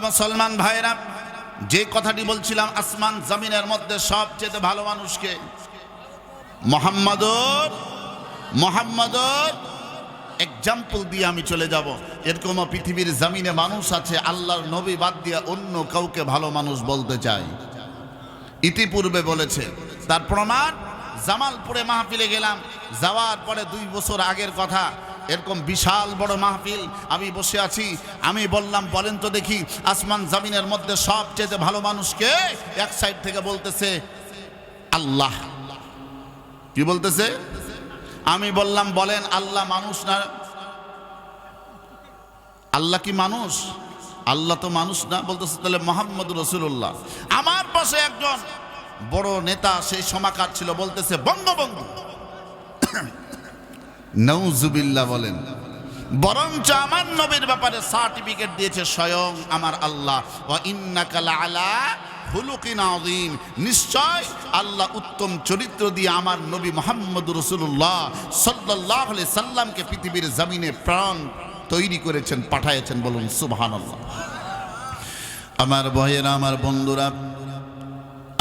মুসলমান ভাইরা, যে কথাটি বলছিলাম আসমান জমিনের মধ্যে সবচেয়ে ভালো মানুষকে মোহাম্মদর এক্সাম্পল দিয়ে আমি চলে যাব। এরকম পৃথিবীর জমিনে মানুষ আছে আল্লাহর নবী বাদ দিয়ে অন্য কাউকে ভালো মানুষ বলতে চায়, ইতিপূর্বে বলেছে। তার প্রমাণ জামালপুরে মাহফিলে গেলাম, যাওয়ার পরে 2 বছর আগের কথা, এরকম বিশাল বড় মাহফিল, আমি বসে আছি। আমি বললাম বলেন তো দেখি আসমান জমিনের মধ্যে সবচেয়ে ভালো মানুষকে? এক সাইড থেকে বলতেছে আল্লাহ। কি বলতেছে? আমি বললাম বলেন আল্লাহ মানুষ না? আল্লাহ কি মানুষ? আল্লাহ তো মানুষ না। বলতেছে তাহলে মুহাম্মদুর রাসূলুল্লাহ। আমার পাশে একজন বড় নেতা, সেই সমাকার ছিল, বলতেছে বঙ্গবন্ধু। নাউজুবিল্লাহ বলেন। বরঞ্চ আমার নবীর ব্যাপারে সার্টিফিকেট দিয়েছে স্বয়ং আমার আল্লাহ, ওয়া ইন্নাকা লাআলা খুলুকিন আযীম। নিশ্চয় আল্লাহ উত্তম চরিত্র দিয়ে আমার নবী মুহাম্মদুর রাসূলুল্লাহ সাল্লাল্লাহু আলাইহি সাল্লামকে পৃথিবীর জমিনে প্রাণ তৈরি করেছেন, পাঠাইছেন। বলুন সুবহানাল্লাহ। আমার ভাইয়েরা, আমার বন্ধুরা,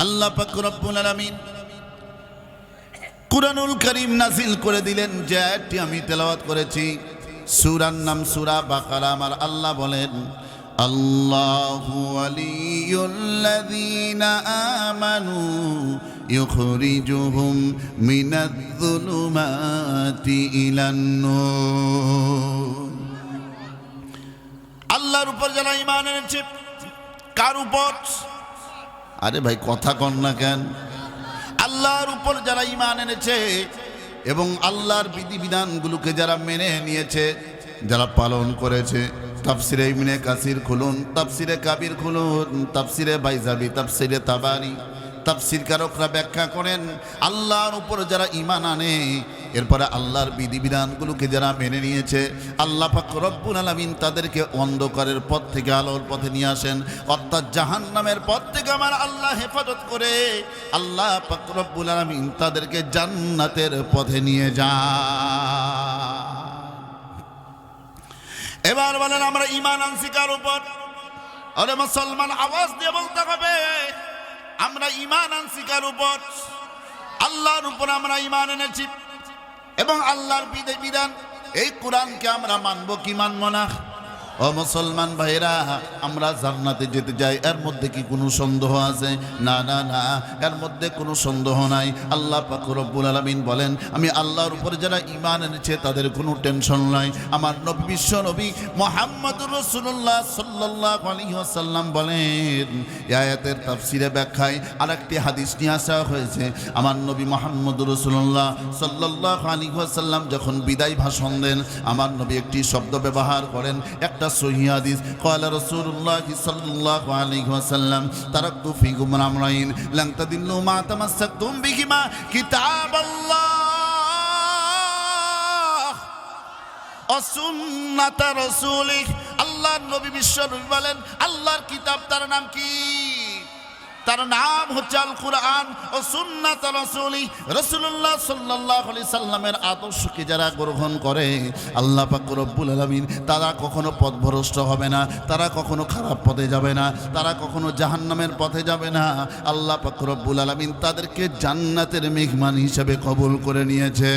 আল্লাহ পাক রব্বুল আলামিন কুরআনুল কারীম নাযিল করে দিলেন, যে আয়াতটি আমি তেলাওয়াত করেছি, সূরার নাম সূরা বাকারা। আমার আল্লাহ বলেন, আল্লাহু ওয়ালিয়ুল্লাযীনা আমানু ইউখরিজুহুম মিনায-যুলুমাতি ইলান-নূর। আল্লাহর উপর যারা ঈমান এনেছে। কার উপর? আরে ভাই কথা কন না কেন? আল্লাহর উপর যারা ঈমান এনেছে এবং আল্লাহর বিধিবিধানগুলোকে যারা মেনে নিয়েছে, যারা পালন করেছে। তাফসিরে ইবনে কাসির খুলুন, তাফসিরে কাবির খুলুন, তাফসিরে বাইজাবি, তাফসিরে তাবারি, তাফসিরকারকরা ব্যাখ্যা করেন আল্লাহর উপর যারা ঈমান আনে, এরপরে আল্লাহর বিধিবিধানগুলোকে যারা মেনে নিয়েছে, আল্লাহ পাক রব্বুল আলামিন তাদেরকে অন্ধকারের পথ থেকে আলোর পথে নিয়ে আসেন, অর্থাৎ জাহান্নামের পথ থেকে আমার আল্লাহ হেফাজত করে আল্লাহ পাক রব্বুল আলামিন তাদেরকে জান্নাতের পথে নিয়ে যান। এবার বলেন আমরা ঈমান আনছি কার উপর? আরে মুসলমান, আওয়াজ দিয়ে বলতে হবে, আমরা ঈমান আনছি কার উপর? আল্লাহর উপর আমরা ঈমান এনেছি এবং আল্লাহর বিধান এই কোরআনকে আমরা মানব কি মানব না? ও মুসলমান ভাইরা, আমরা জান্নাতে যেতে যাই, এর মধ্যে কি কোনো সন্দেহ আছে? না না না, এর মধ্যে কোনো সন্দেহ নাই। আল্লাহ পাক রব্বুল আলামিন বলেন, আমি আল্লাহর উপর যারা ঈমান এনেছে তাদের কোনো টেনশন নাই। আমার নবী, বিশ্ব নবী মুহাম্মদুর রাসূলুল্লাহ সাল্লাল্লাহু আলাইহি ওয়াসাল্লাম বলেন, এই আয়াতের তাফসিরে ব্যাখ্যায় আরেকটি হাদিস নিয়ে আসা হয়েছে। আমার নবী মুহাম্মদুর রাসূলুল্লাহ সাল্লাল্লাহু আলাইহি ওয়াসাল্লাম যখন বিদায় ভাষণ দেন, আমার নবী একটি শব্দ ব্যবহার করেন, একটা সহিহ হাদিস। ক্বালা রাসূলুল্লাহ সাল্লাল্লাহু আলাইহি ওয়াসাল্লাম, তারাকতু ফীকুম আমরাইন লান তাদিল্লু মা তামাসসাকতুম বিহিমা কিতাবাল্লাহ ওয়া সুন্নাতা রাসূলিহ। আল্লাহর নবী বিশ্ব নবী বলেন, আল্লাহর কিতাব তার নাম কি? তার নাম হচ্ছে আল কুরআন ও সুন্নাত রাসূলি। রাসূলুল্লাহ সাল্লাল্লাহু আলাইহি সাল্লামের আদর্শকে যারা গ্রহণ করে, আল্লাহ পাক রব্বুল আলামিন তারা কখনো পথভ্রষ্ট হবে না, তারা কখনো খারাপ পথে যাবে না, তারা কখনো জাহান্নামের পথে যাবে না। আল্লাহ পাক রব্বুল আলামিন তাদেরকে জান্নাতের মেহমান হিসেবে কবুল করে নিয়েছে।